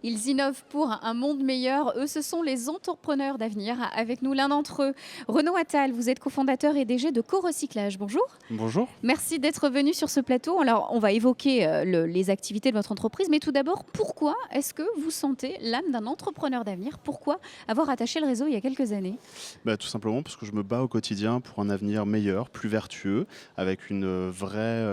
Ils innovent pour un monde meilleur. Eux, ce sont les entrepreneurs d'avenir. Avec nous, l'un d'entre eux, Renaud Attal. Vous êtes cofondateur et DG de Co-Recyclage. Bonjour. Bonjour. Merci d'être venu sur ce plateau. Alors, on va évoquer les activités de votre entreprise, mais tout d'abord, pourquoi est-ce que vous sentez l'âme d'un entrepreneur d'avenir? Pourquoi avoir attaché le réseau il y a quelques années? Tout simplement parce que je me bats au quotidien pour un avenir meilleur, plus vertueux, avec une vraie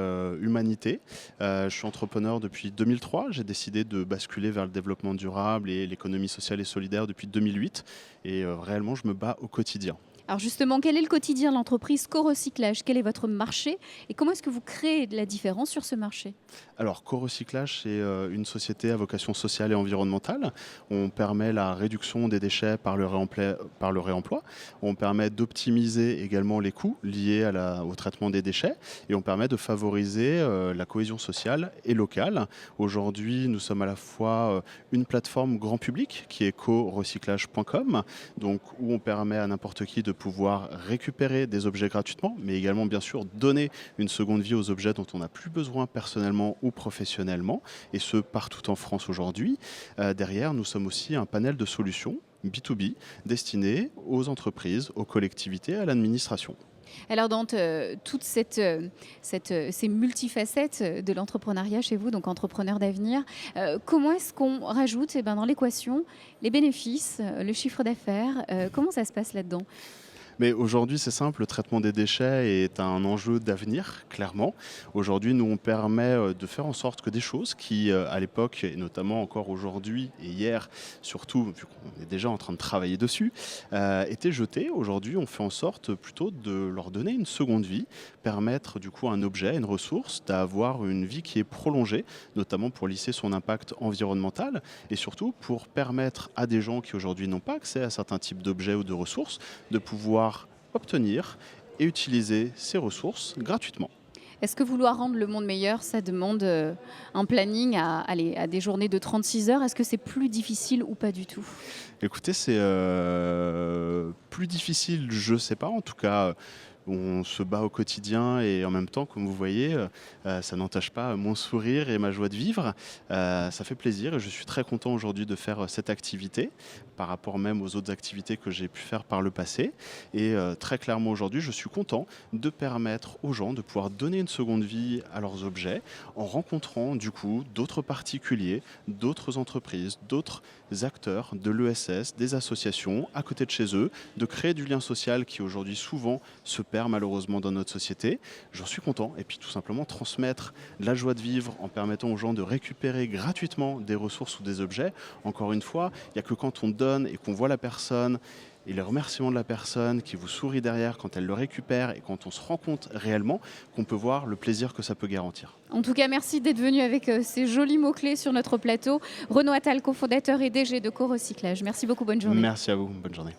humanité. Je suis entrepreneur depuis 2003. J'ai décidé de basculer vers le développement durable et l'économie sociale et solidaire depuis 2008. Et réellement, je me bats au quotidien. Alors justement, quel est le quotidien de l'entreprise Co-Recyclage? Quel est votre marché? Et comment est-ce que vous créez de la différence sur ce marché? Alors, Co-Recyclage, c'est une société à vocation sociale et environnementale. On permet la réduction des déchets par le réemploi. On permet d'optimiser également les coûts liés au traitement des déchets. Et on permet de favoriser la cohésion sociale et locale. Aujourd'hui, nous sommes à la fois une plateforme grand public qui est corecyclage.com, donc où on permet à n'importe qui de pouvoir récupérer des objets gratuitement, mais également bien sûr donner une seconde vie aux objets dont on n'a plus besoin personnellement ou professionnellement, et ce partout en France aujourd'hui. Derrière, nous sommes aussi un panel de solutions B2B destinées aux entreprises, aux collectivités, à l'administration. Alors dans toutes ces multifacettes de l'entrepreneuriat chez vous, donc entrepreneur d'avenir, comment est-ce qu'on rajoute dans l'équation les bénéfices, le chiffre d'affaires? Comment ça se passe là-dedans? Mais aujourd'hui, c'est simple, le traitement des déchets est un enjeu d'avenir, clairement. Aujourd'hui, nous, on permet de faire en sorte que des choses qui, à l'époque, et notamment encore aujourd'hui et hier, surtout, vu qu'on est déjà en train de travailler dessus, étaient jetées. Aujourd'hui, on fait en sorte plutôt de leur donner une seconde vie, permettre du coup à un objet, une ressource, d'avoir une vie qui est prolongée, notamment pour lisser son impact environnemental et surtout pour permettre à des gens qui aujourd'hui n'ont pas accès à certains types d'objets ou de ressources de pouvoir obtenir et utiliser ces ressources gratuitement. Est-ce que vouloir rendre le monde meilleur, ça demande un planning à des journées de 36 heures? Est-ce que c'est plus difficile ou pas du tout? Écoutez, c'est plus difficile, je ne sais pas. En tout cas, on se bat au quotidien et en même temps, comme vous voyez, ça n'entache pas mon sourire et ma joie de vivre. Ça fait plaisir et je suis très content aujourd'hui de faire cette activité par rapport même aux autres activités que j'ai pu faire par le passé. Et très clairement aujourd'hui, je suis content de permettre aux gens de pouvoir donner une seconde vie à leurs objets en rencontrant du coup d'autres particuliers, d'autres entreprises, d'autres acteurs de l'ESS, des associations à côté de chez eux, de créer du lien social qui aujourd'hui souvent se perd malheureusement dans notre société. J'en suis content et puis tout simplement transmettre la joie de vivre en permettant aux gens de récupérer gratuitement des ressources ou des objets. Encore une fois, il n'y a que quand on donne et qu'on voit la personne et les remerciements de la personne qui vous sourit derrière quand elle le récupère et quand on se rend compte réellement qu'on peut voir le plaisir que ça peut garantir. En tout cas, merci d'être venu avec ces jolis mots-clés sur notre plateau. Renaud Attal, cofondateur et DG de Co-Recyclage. Merci beaucoup, bonne journée. Merci à vous, bonne journée.